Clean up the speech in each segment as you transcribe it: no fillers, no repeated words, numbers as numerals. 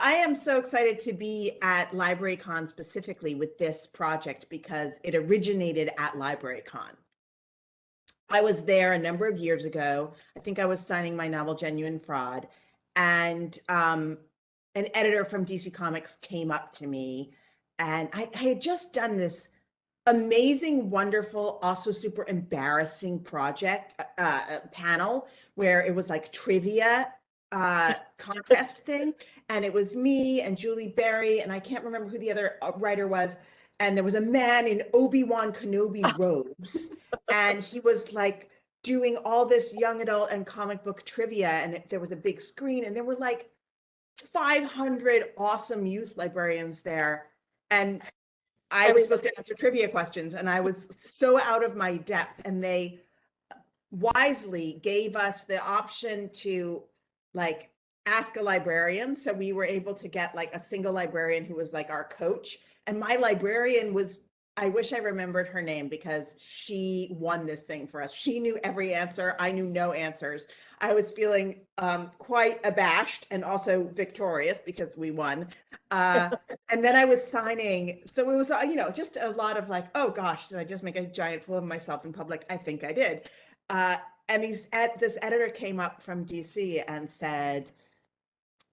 I am so excited to be at LibraryCon specifically with this project because it originated at LibraryCon. I was there a number of years ago. I think I was signing my novel Genuine Fraud, and an editor from DC Comics came up to me, and I had just done this amazing, wonderful, also super embarrassing project panel where it was like trivia contest thing, and it was me and Julie Berry, and I can't remember who the other writer was, and there was a man in Obi-Wan Kenobi robes, and he was like doing all this young adult and comic book trivia, and there was a big screen, and there were like 500 awesome youth librarians there, and I was supposed to answer trivia questions, and I was so out of my depth, and they wisely gave us the option to like ask a librarian. So we were able to get like a single librarian who was like our coach. And my librarian was, I wish I remembered her name because she won this thing for us. She knew every answer. I knew no answers. I was feeling quite abashed and also victorious because we won. And then I was signing. So it was, just a lot of like, oh gosh, did I just make a giant fool of myself in public? I think I did. And this editor came up from DC and said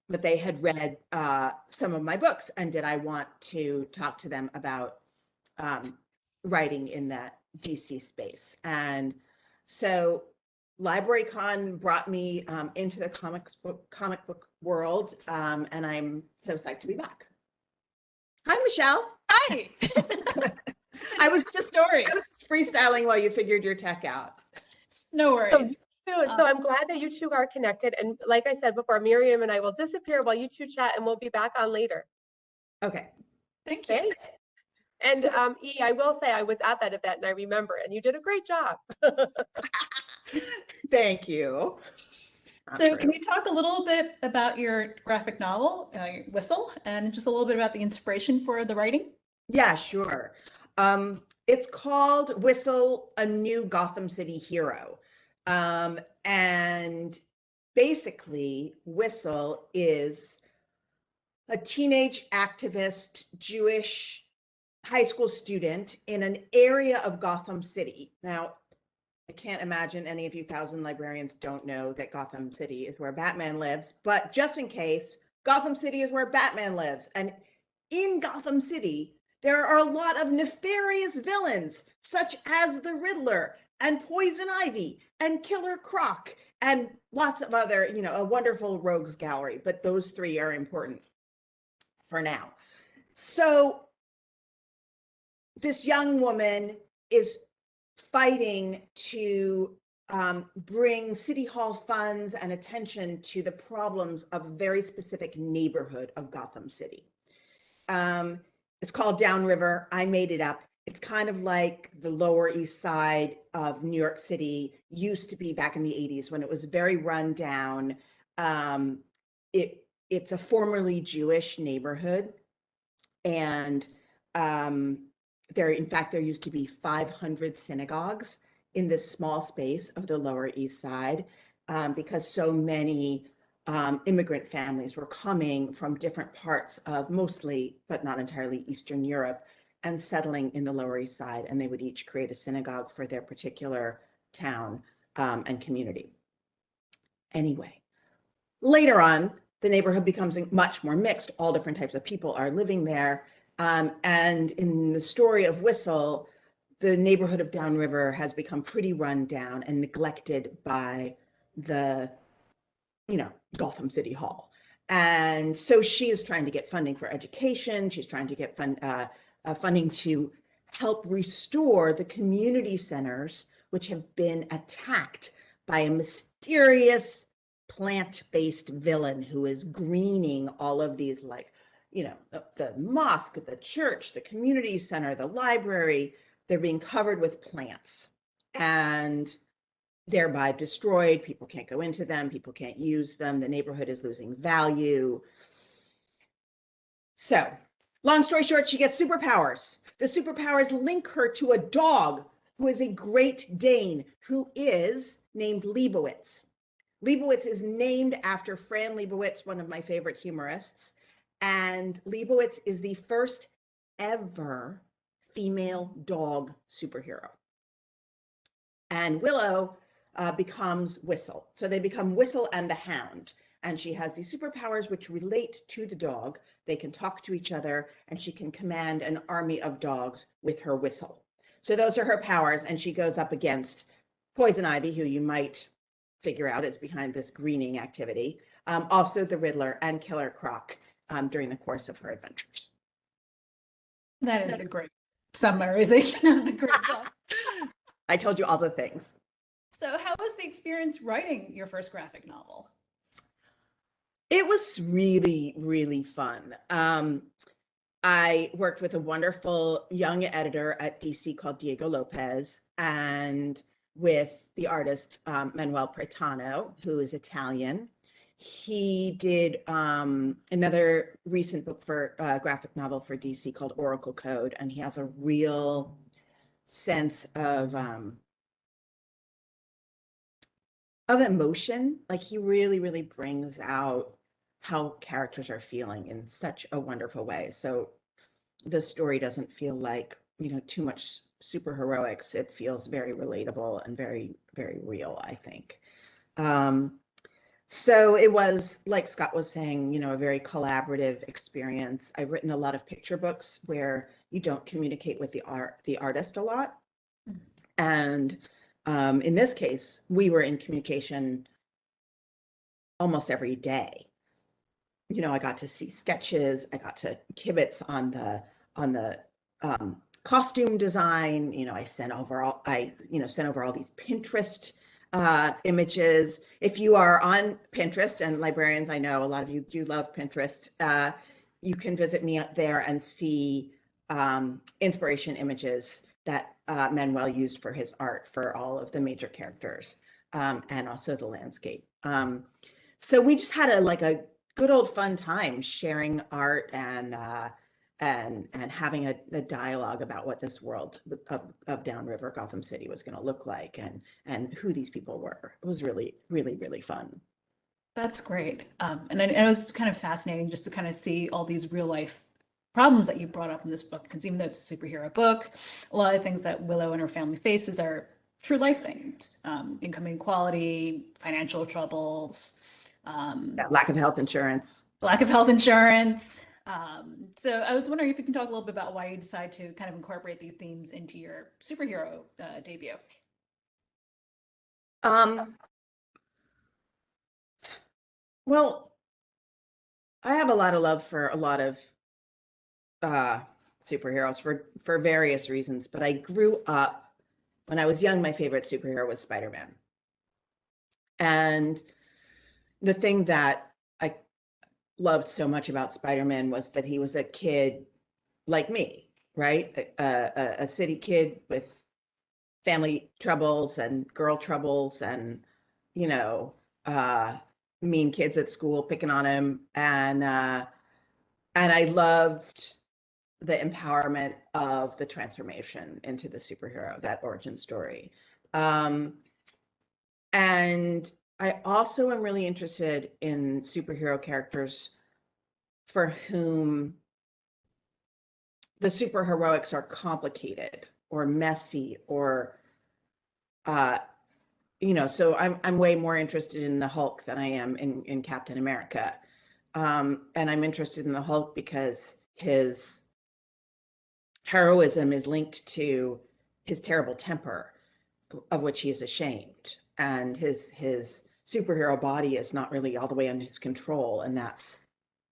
that they had read some of my books, and did I want to talk to them about writing in that DC space. And so LibraryCon brought me into the comic book world, and I'm so psyched to be back. Hi, Michelle. Hi. I was just freestyling while you figured your tech out. No worries. So I'm glad that you two are connected. And like I said before, Miriam and I will disappear while you two chat, and we'll be back on later. Okay. Thank you. And E, I will say I was at that event and I remember it, and you did a great job. Thank you. So can you talk a little bit about your graphic novel, Whistle, and just a little bit about the inspiration for the writing? Yeah, sure. It's called Whistle, A New Gotham City Hero. And basically, Whistle is a teenage activist Jewish high school student in an area of Gotham City. Now, I can't imagine any of you 1,000 librarians don't know that Gotham City is where Batman lives, but just in case, Gotham City is where Batman lives. And in Gotham City, there are a lot of nefarious villains, such as the Riddler and Poison Ivy and Killer Croc and lots of other, a wonderful rogues gallery, but those three are important for now. So this young woman is fighting to bring City Hall funds and attention to the problems of a very specific neighborhood of Gotham City. It's called Downriver. I made it up. It's kind of like the Lower East Side of New York City used to be back in the 80s when it was very run down. It's a formerly Jewish neighborhood. And there used to be 500 synagogues in this small space of the Lower East Side because so many immigrant families were coming from different parts of mostly, but not entirely, Eastern Europe and settling in the Lower East Side, and they would each create a synagogue for their particular town and community. Anyway, later on, the neighborhood becomes much more mixed. All different types of people are living there. And in the story of Whistle, the neighborhood of Downriver has become pretty run down and neglected by the, Gotham City Hall. And so she is trying to get funding for education. She's trying to get funding to help restore the community centers, which have been attacked by a mysterious plant-based villain who is greening all of these, the mosque, the church, the community center, the library. They're being covered with plants and thereby destroyed. People can't go into them. People can't use them. The neighborhood is losing value. So, long story short, she gets superpowers. The superpowers link her to a dog who is a Great Dane who is named Leibowitz. Leibowitz is named after Fran Lebowitz, one of my favorite humorists. And Leibowitz is the first ever female dog superhero. And Willow becomes Whistle. So they become Whistle and the Hound. And she has these superpowers which relate to the dog. They can talk to each other, and she can command an army of dogs with her whistle. So those are her powers. And she goes up against Poison Ivy, who you might figure out is behind this greening activity. Also the Riddler and Killer Croc during the course of her adventures. That is a great summarization of the great book. I told you all the things. So how was the experience writing your first graphic novel? It was really, really fun. I worked with a wonderful young editor at DC called Diego Lopez, and with the artist Manuel Pretano, who is Italian. He did another recent book for graphic novel for DC called Oracle Code, and he has a real sense of emotion. Like, he really, really brings out how characters are feeling in such a wonderful way. So the story doesn't feel like, too much super heroics. It feels very relatable and very, very real, I think. So it was, like Scott was saying, a very collaborative experience. I've written a lot of picture books where you don't communicate with the artist a lot. And in this case, we were in communication almost every day. I got to see sketches. I got to kibitz on the costume design. I sent over all these Pinterest images. If you are on Pinterest, and librarians, I know a lot of you do love Pinterest, you can visit me there and see inspiration images that Manuel used for his art for all of the major characters, and also the landscape. So we just had a good old fun time sharing art and having a dialogue about what this world of Downriver Gotham City was going to look like, and who these people were. It was really, really, really fun. That's great. And it was kind of fascinating just to kind of see all these real life problems that you brought up in this book, because even though it's a superhero book, a lot of things that Willow and her family faces are true life things. Income inequality, financial troubles, Lack of health insurance. Lack of health insurance. So I was wondering if you can talk a little bit about why you decided to kind of incorporate these themes into your superhero debut. Well, I have a lot of love for a lot of superheroes for various reasons, but I grew up, when I was young, my favorite superhero was Spider-Man. And the thing that I loved so much about Spider-Man was that he was a kid like me, right? A city kid with family troubles and girl troubles, and mean kids at school picking on him, and I loved the empowerment of the transformation into the superhero, that origin story. And I also am really interested in superhero characters for whom the superheroics are complicated or messy, or so I'm way more interested in the Hulk than I am in Captain America. And I'm interested in the Hulk because his heroism is linked to his terrible temper, of which he is ashamed, and his superhero body is not really all the way under his control, and that's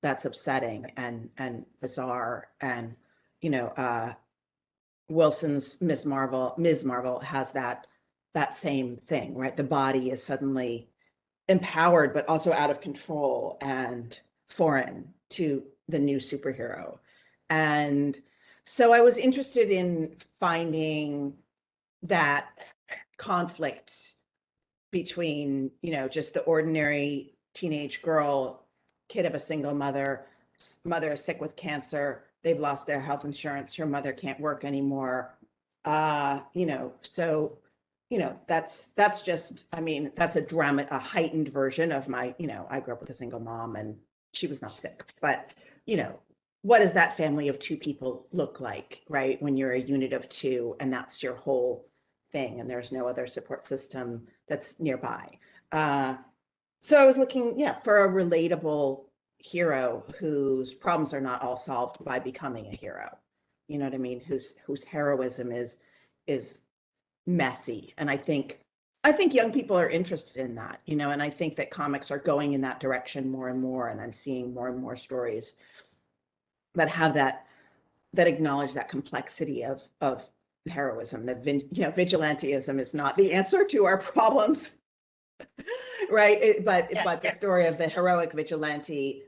upsetting and bizarre. And Wilson's Ms. Marvel has that same thing, right? The body is suddenly empowered, but also out of control and foreign to the new superhero. And so I was interested in finding that conflict between, just the ordinary teenage girl, kid of a single mother is sick with cancer, they've lost their health insurance, her mother can't work anymore. So that's just, that's a heightened version of my, I grew up with a single mom, and she was not sick, but what does that family of two people look like, right? When you're a unit of two and that's your whole thing and there's no other support system that's nearby. So I was looking, for a relatable hero whose problems are not all solved by becoming a hero. You know what I mean? Whose heroism is messy. And I think young people are interested in that, and I think that comics are going in that direction more and more. And I'm seeing more and more stories that have that acknowledge that complexity of heroism. That vigilantism is not the answer to our problems. Right. But the story of the heroic vigilante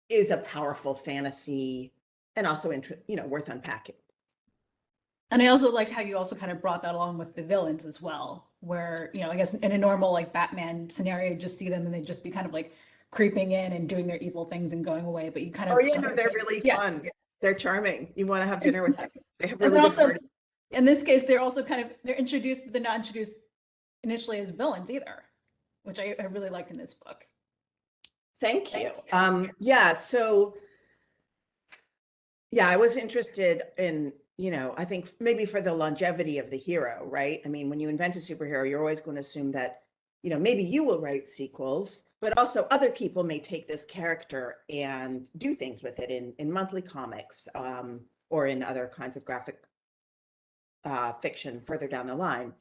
is a powerful fantasy and also worth unpacking. And I also like how you also kind of brought that along with the villains as well, where, I guess in a normal like Batman scenario, you just see them and they just be kind of like creeping in and doing their evil things and going away. But you kind of they're really fun. They're charming. You want to have dinner with them. They have really good parties. In this case, they're also they're introduced, but they're not introduced initially as villains either, which I really liked in this book. Thank you. So I was interested in, I think maybe for the longevity of the hero, right? I mean, when you invent a superhero, you're always going to assume that, maybe you will write sequels, but also other people may take this character and do things with it in monthly comics, or in other kinds of graphic fiction further down the line.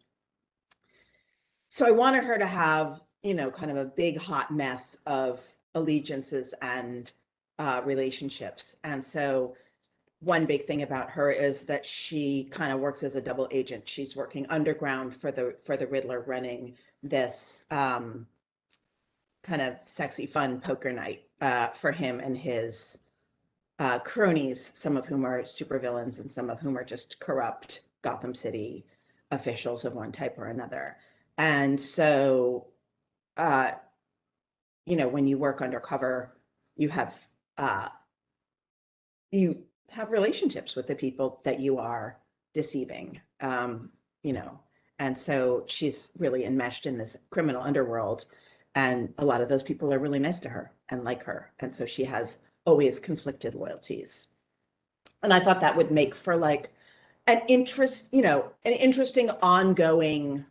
So I wanted her to have, kind of a big hot mess of allegiances and relationships. And so one big thing about her is that she kind of works as a double agent. She's working underground for the Riddler, running this kind of sexy, fun poker night for him and his cronies, some of whom are supervillains and some of whom are just corrupt Gotham City officials of one type or another. And so, when you work undercover, you have relationships with the people that you are deceiving, and so she's really enmeshed in this criminal underworld, and a lot of those people are really nice to her and like her. And so she has always conflicted loyalties. And I thought that would make for like an interesting ongoing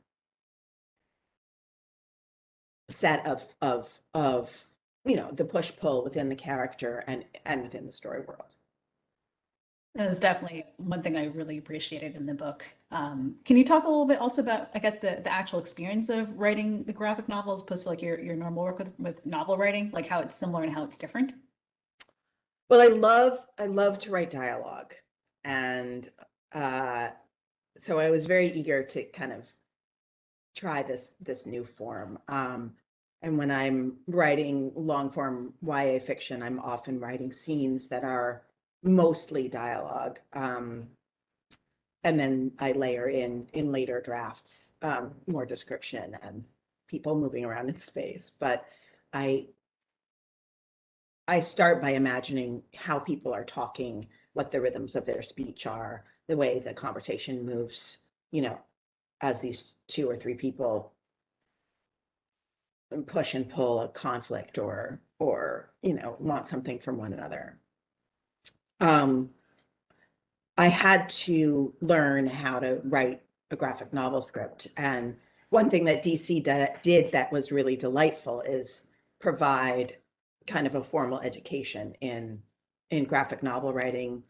set of the push-pull within the character and within the story world. That was definitely one thing I really appreciated in the book. Can you talk a little bit also about, I guess, the actual experience of writing the graphic novel as opposed to like your normal work with novel writing, like how it's similar and how it's different? Well, I love to write dialogue, and so I was very eager to kind of try this new form. And when I'm writing long form YA fiction, I'm often writing scenes that are mostly dialogue. And then I layer in later drafts, more description and people moving around in space. But I start by imagining how people are talking, what the rhythms of their speech are, the way the conversation moves, as these two or three people push and pull a conflict or want something from one another. I had to learn how to write a graphic novel script. And one thing that DC did that was really delightful is provide kind of a formal education in graphic novel writing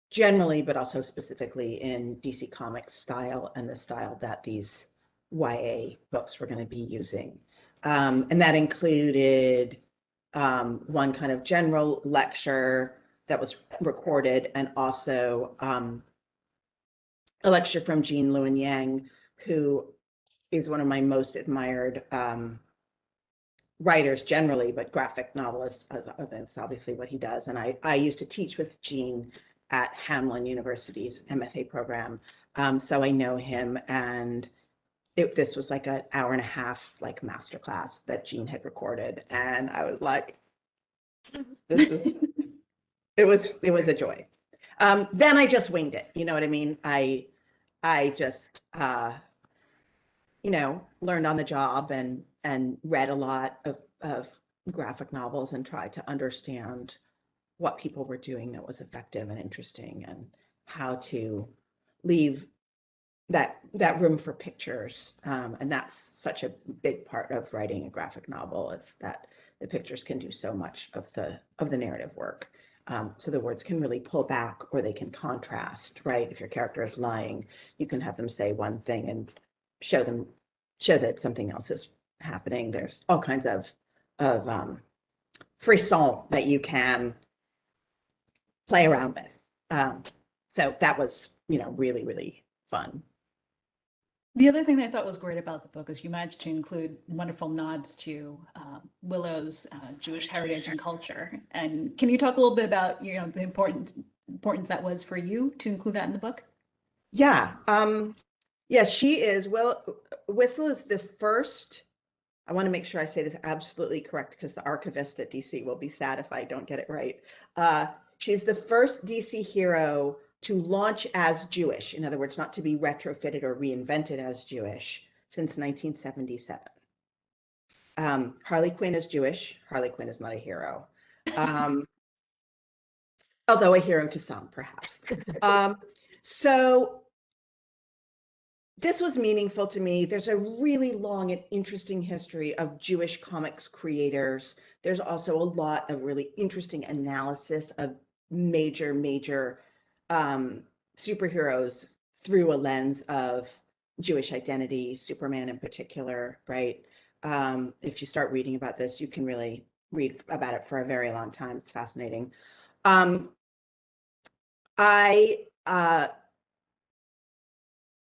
generally, but also specifically in DC Comics style and the style that these YA books were going to be using. And that included one kind of general lecture that was recorded, and also a lecture from Jean Lewin Yang, who is one of my most admired writers generally, but graphic novelists, that's obviously what he does. And I used to teach with Jean at Hamline University's MFA program. So I know him, and this was like an hour and a half like masterclass that Jean had recorded. And I was like, it was a joy. Then I just winged it. You know what I mean? I just, learned on the job and read a lot of graphic novels and try to understand what people were doing that was effective and interesting, and how to leave that room for pictures. And that's such a big part of writing a graphic novel, is that the pictures can do so much of the narrative work. So the words can really pull back, or they can contrast, right? If your character is lying, you can have them say one thing and show that something else is happening. There's all kinds of frisson that you can play around with. So that was, really, really fun. The other thing that I thought was great about the book is you managed to include wonderful nods to Willow's Jewish heritage and culture. And can you talk a little bit about, the importance that was for you to include that in the book? Yeah. Yeah, she is. Whistle is the first. I want to make sure I say this absolutely correct, because the archivist at DC will be sad if I don't get it right. She's the first DC hero to launch as Jewish. In other words, not to be retrofitted or reinvented as Jewish, since 1977. Harley Quinn is Jewish. Harley Quinn is not a hero. Although a hero to some, perhaps. So this was meaningful to me. There's a really long and interesting history of Jewish comics creators. There's also a lot of really interesting analysis of major superheroes through a lens of Jewish identity, Superman in particular, right? If you start reading about this, you can really read about it for a very long time. It's fascinating.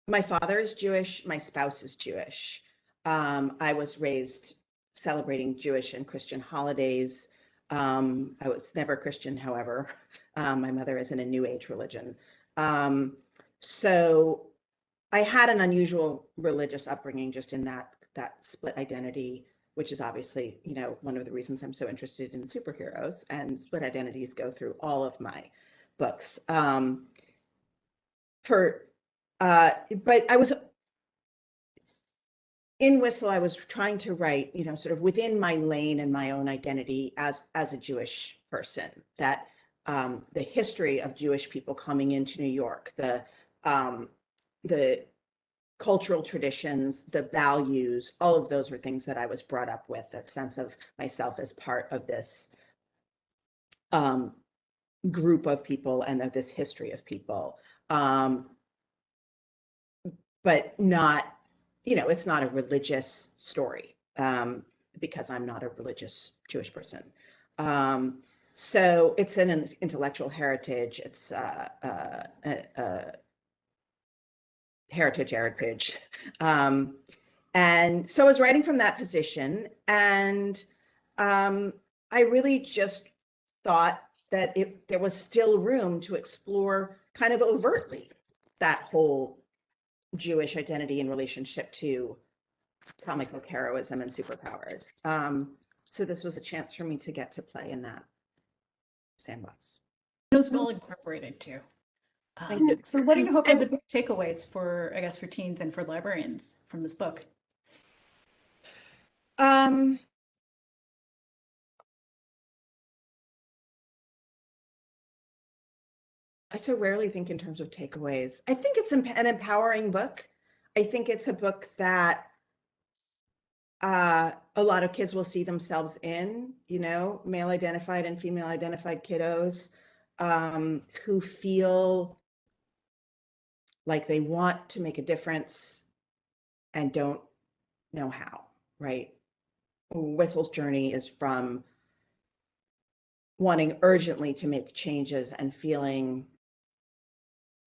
My father is Jewish. My spouse is Jewish. I was raised celebrating Jewish and Christian holidays. I was never Christian, however. My mother is in a New Age religion. So I had an unusual religious upbringing, just in that split identity, which is obviously, one of the reasons I'm so interested in superheroes, and split identities go through all of my books. But I was in Whistle, I was trying to write, sort of within my lane and my own identity as a Jewish person, that the history of Jewish people coming into New York, the cultural traditions, the values, all of those were things that I was brought up with, that sense of myself as part of this group of people and of this history of people. But not, it's not a religious story, because I'm not a religious Jewish person. So it's an intellectual heritage. It's heritage. And so I was writing from that position, and I really just thought that there was still room to explore kind of overtly that whole Jewish identity in relationship to comic book heroism and superpowers. So this was a chance for me to get to play in that sandbox. It was well incorporated too. Thank you. So what do you hope are the big takeaways for, I guess, for teens and for librarians from this book? I so rarely think in terms of takeaways. I think it's an empowering book. I think it's a book that a lot of kids will see themselves in, male identified and female identified kiddos who feel like they want to make a difference and don't know how, right? Whistle's journey is from wanting urgently to make changes and feeling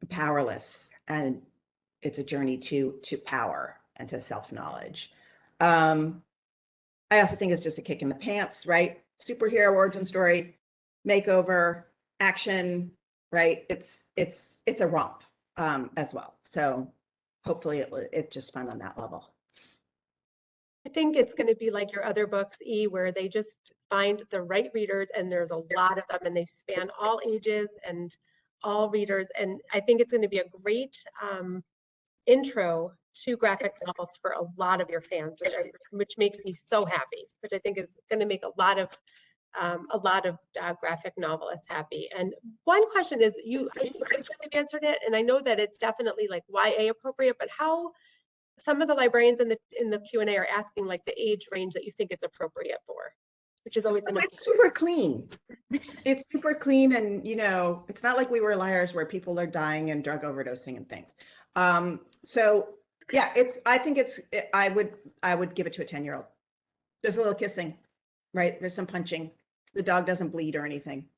powerless, and it's a journey to power and to self-knowledge. I also think it's just a kick in the pants, right? Superhero origin story, makeover, action, right? It's a romp as well. So hopefully it's just fun on that level. I think it's going to be like your other books, E, where they just find the right readers, and there's a lot of them, and they span all ages and all readers. And I think it's going to be a great intro to graphic novels for a lot of your fans, which makes me so happy, which I think is going to make a lot of graphic novelists happy. And one question is, I think you've answered it, and I know that it's definitely like YA appropriate, but how some of the librarians in the Q&A are asking like the age range that you think it's appropriate for, which is always it's super clean. It's super clean, and you know, it's not like We Were Liars where people are dying and drug overdosing and things. So yeah, I would give it to a 10-year-old. There's a little kissing, right? There's some punching. The dog doesn't bleed or anything.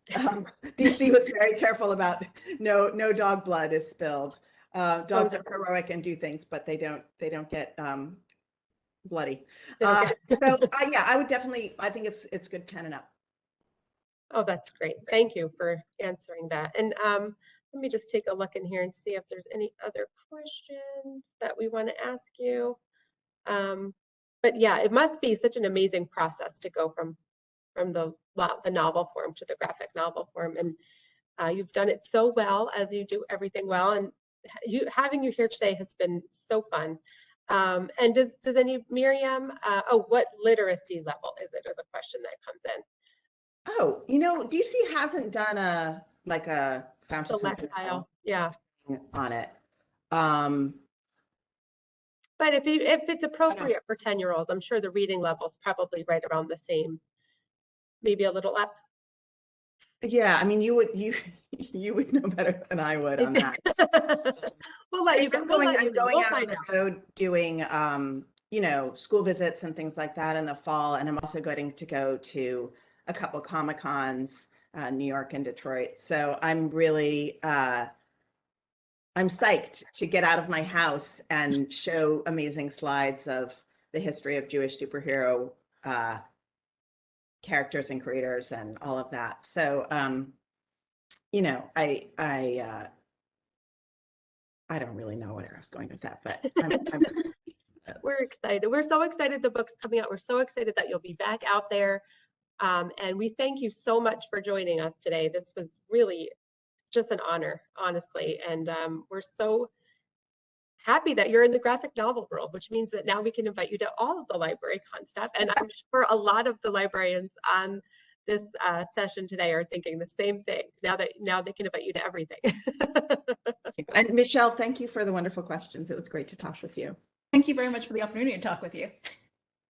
DC was very careful about no dog blood is spilled. Dogs are heroic and do things, but they don't get bloody. Yeah, I would definitely, I think it's good 10 and up. Oh, that's great. Thank you for answering that. And let me just take a look in here and see if there's any other questions that we want to ask you. But yeah, it must be such an amazing process to go from the novel form to the graphic novel form. And you've done it so well, as you do everything well. And having you here today has been so fun. And does Miriam, what literacy level is it, as a question that comes in? Oh, you know, DC hasn't done a fountain yeah, on it. But if it's appropriate for 10-year-olds, I'm sure the reading level is probably right around the same, maybe a little up. Yeah, I mean, you would know better than I would on that. We'll let you go. I'm going out on the road doing, you know, school visits and things like that in the fall, and I'm also going to go to a couple Comic-Cons, New York and Detroit. So I'm really, I'm psyched to get out of my house and show amazing slides of the history of Jewish superhero characters and creators and all of that. So, you know, I don't really know where I was going with that, but we're excited. We're so excited the book's coming out. We're so excited that you'll be back out there. And we thank you so much for joining us today. This was really just an honor, honestly. And we're so happy that you're in the graphic novel world, which means that now we can invite you to all of the LibraryCon stuff. And I'm sure a lot of the librarians on this session today are thinking the same thing. Now they can invite you to everything. And Michelle, thank you for the wonderful questions. It was great to talk with you. Thank you very much for the opportunity to talk with you.